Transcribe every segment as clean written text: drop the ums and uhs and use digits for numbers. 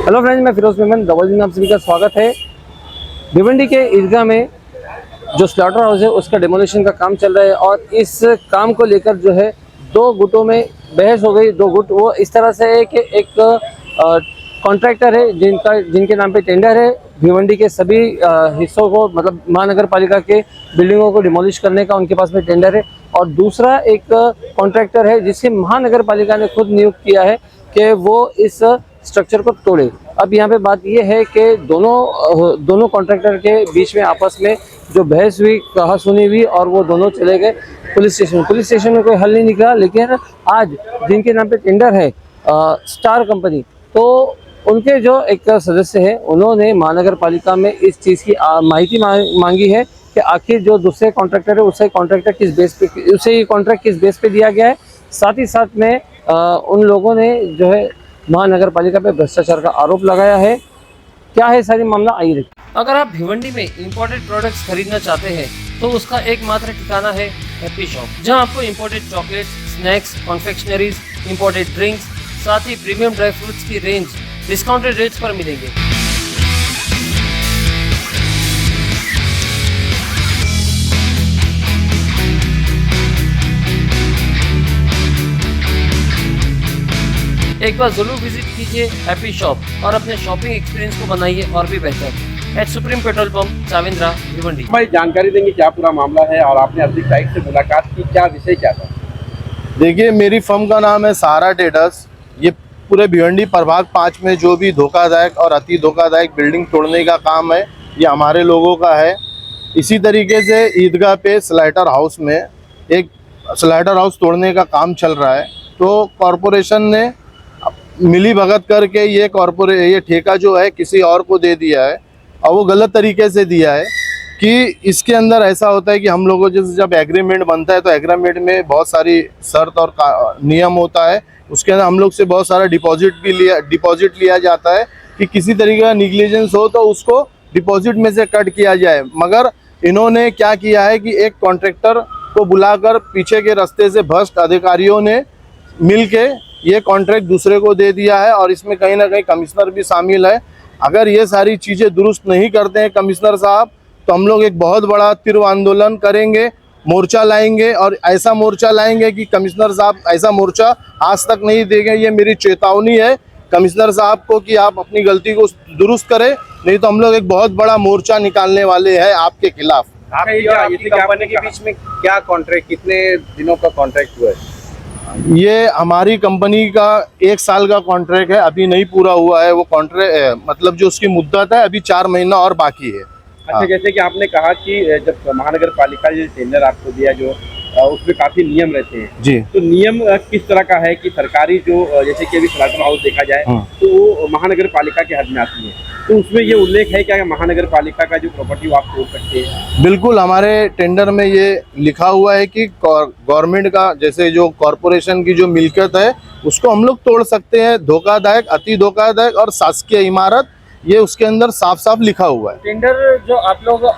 Hello friends, मैं Firoz Memon double जी में आप सभी का स्वागत है। भिवंडी के ईदगाह में जो स्लॉटर हाउस है उसका डेमोलिशन का काम चल रहा है और इस काम को लेकर जो है दो गुटों में बहस हो गई। दो गुट वो इस तरह से है कि एक कॉन्ट्रैक्टर है जिनके नाम पे टेंडर है भिवंडी के सभी हिस्सों को, मतलब महानगर पालिका के बिल्डिंगों को डिमोलिश करने का उनके पास में टेंडर है। और दूसरा एक कॉन्ट्रैक्टर है जिसे महानगर पालिका ने खुद नियुक्त किया है कि वो इस स्ट्रक्चर को तोड़े। अब यहाँ पे बात ये है कि दोनों कॉन्ट्रैक्टर के बीच में आपस में जो बहस हुई, कहा सुनी हुई और वो दोनों चले गए पुलिस स्टेशन में कोई हल नहीं निकला। लेकिन आज जिनके नाम पे टेंडर है स्टार कंपनी, तो उनके जो एक सदस्य हैं उन्होंने महानगर पालिका में इस चीज़ की माहिती मांगी है कि आखिर जो दूसरे कॉन्ट्रैक्टर है उसे कॉन्ट्रैक्ट किस बेस पे दिया गया है। साथ ही साथ में उन लोगों ने जो है महानगर पालिका पे भ्रष्टाचार का आरोप लगाया है। क्या है सारी मामला, आइए देखिए। अगर आप भिवंडी में इंपोर्टेड प्रोडक्ट्स खरीदना चाहते हैं तो उसका एकमात्र ठिकाना है हैप्पी शॉप, जहां आपको imported chocolates, snacks, confectioneries, imported drinks, साथ ही प्रीमियम ड्राई फ्रूट्स की रेंज डिस्काउंटेड रेट्स पर मिलेंगे। एक बार जरूर विजिट कीजिए हैप्पी शॉप और अपने शॉपिंग एक्सपीरियंस को बनाइए और भी बेहतर। At Supreme petrol pump, Chavindra, Bhiwandi. भाई जानकारी देंगे क्या पूरा मामला है और आपने अतिरिक्त आयुक्त से मुलाकात की, क्या विषय क्या था? देखिए, मेरी फर्म का नाम है सहारा ट्रेडर्स। ये पूरे भिवंडी प्रभाग 5 में जो भी धोखादायक और अति धोखादायक बिल्डिंग तोड़ने का काम है ये हमारे लोगों का है। इसी तरीके से ईदगाह पे स्लाइटर हाउस में एक स्लाइटर हाउस तोड़ने का काम चल रहा है, तो कॉरपोरेशन ने मिली भगत करके ये ठेका जो है किसी और को दे दिया है और वो गलत तरीके से दिया है कि इसके अंदर ऐसा होता है कि हम लोगों जैसे जब एग्रीमेंट बनता है तो एग्रीमेंट में बहुत सारी शर्त और नियम होता है। उसके अंदर हम लोग से बहुत सारा डिपॉजिट लिया जाता है कि किसी तरीके का निग्लिजेंस हो तो उसको डिपॉजिट में से कट किया जाए। मगर इन्होंने क्या किया है कि एक कॉन्ट्रैक्टर को बुलाकर पीछे के रास्ते से भ्रष्ट अधिकारियों ने मिलके ये कॉन्ट्रैक्ट दूसरे को दे दिया है और इसमें कहीं ना कहीं कमिश्नर भी शामिल है। अगर ये सारी चीज़ें दुरुस्त नहीं करते हैं कमिश्नर साहब तो हम लोग एक बहुत बड़ा तीव्र आंदोलन करेंगे, मोर्चा लाएंगे और ऐसा मोर्चा लाएंगे कि कमिश्नर साहब ऐसा मोर्चा आज तक नहीं देंगे। ये मेरी चेतावनी है कमिश्नर साहब को कि आप अपनी गलती को दुरुस्त करें, नहीं तो हम लोग एक बहुत बड़ा मोर्चा निकालने वाले हैं आपके खिलाफ। आपकी कंपनी के बीच में क्या कॉन्ट्रैक्ट, कितने दिनों का कॉन्ट्रैक्ट हुआ है? ये हमारी कंपनी का 1 साल का कॉन्ट्रैक्ट है, अभी नहीं पूरा हुआ है। वो कॉन्ट्रैक्ट मतलब जो उसकी मुद्दत है अभी 4 महीना और बाकी है। अच्छा, जैसे कि आपने कहा कि जब महानगर पालिका ने टेंडर आपको दिया जो उसमें काफी नियम रहते हैं जी, तो नियम किस तरह का है कि सरकारी जो जैसे कि अभी स्लाइटर हाउस देखा जाए तो वो महानगर पालिका के हद में आती है, तो उसमें ये उल्लेख है क्या महानगर पालिका का जो प्रॉपर्टी वो आप तोड़ सकते हैं? बिल्कुल, हमारे टेंडर में ये लिखा हुआ है कि गवर्नमेंट का जैसे जो कॉरपोरेशन की जो मिल्कियत है उसको हम लोग तोड़ सकते हैं। धोखादायक, अति धोखादायक और शासकीय इमारत, ये उसके अंदर साफ साफ लिखा हुआ है। टेंडर जो आप लोग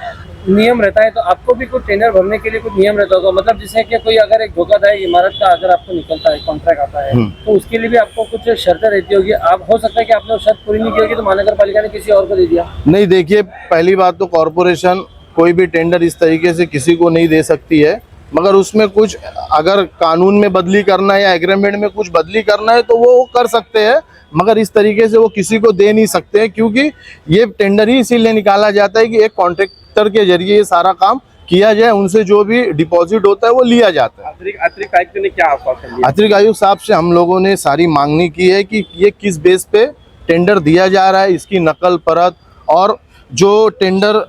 नियम रहता है तो आपको भी कुछ टेंडर भरने के लिए कुछ नियम रहता होगा, मतलब जैसे कि कोई अगर एक धोखादायक इमारत का अगर आपको निकलता है कॉन्ट्रैक्ट आता है तो उसके लिए भी आपको कुछ शर्तें रहती होगी। आप हो सकता है कि आपने वो शर्त पूरी नहीं की होगी तो महानगर पालिका ने किसी और को दे दिया। नहीं, देखिए, पहली बात तो कॉरपोरेशन कोई भी टेंडर इस तरीके से किसी को नहीं दे सकती है, मगर उसमें कुछ अगर कानून में बदली करना है या एग्रीमेंट में कुछ बदली करना है तो वो कर सकते हैं, मगर इस तरीके से वो किसी को दे नहीं सकते हैं क्योंकि ये टेंडर ही इसीलिए निकाला जाता है कि एक कॉन्ट्रैक्टर के जरिए ये सारा काम किया जाए, उनसे जो भी डिपॉजिट होता है वो लिया जाता है। अतिरिक्त आयुक्त ने क्या आश्वासन दिया? अतिरिक्त आयुक्त साहब से हम लोगों ने सारी मांगनी की है कि ये किस बेस पे टेंडर दिया जा रहा है, इसकी नकल परत, और जो टेंडर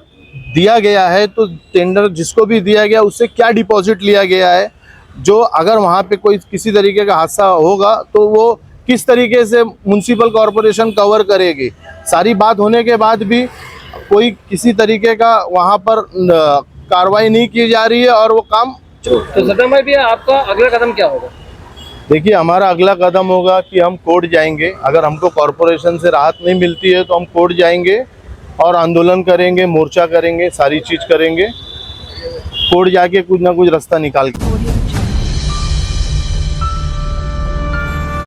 दिया गया है तो टेंडर जिसको भी दिया गया उससे क्या डिपॉजिट लिया गया है, जो अगर वहाँ पे कोई किसी तरीके का हादसा होगा तो वो किस तरीके से म्युनिसिपल कॉरपोरेशन कवर करेगी। सारी बात होने के बाद भी कोई किसी तरीके का वहाँ पर कार्रवाई नहीं की जा रही है और वो काम। तो सदम भाई, आपका अगला कदम क्या होगा? देखिए, हमारा अगला कदम होगा कि हम कोर्ट जाएंगे। अगर हमको कॉरपोरेशन से राहत नहीं मिलती है तो हम कोर्ट जाएंगे और आंदोलन करेंगे, मोर्चा करेंगे, सारी चीज़ करेंगे, कोर्ट जाके कुछ ना कुछ रास्ता निकाल के।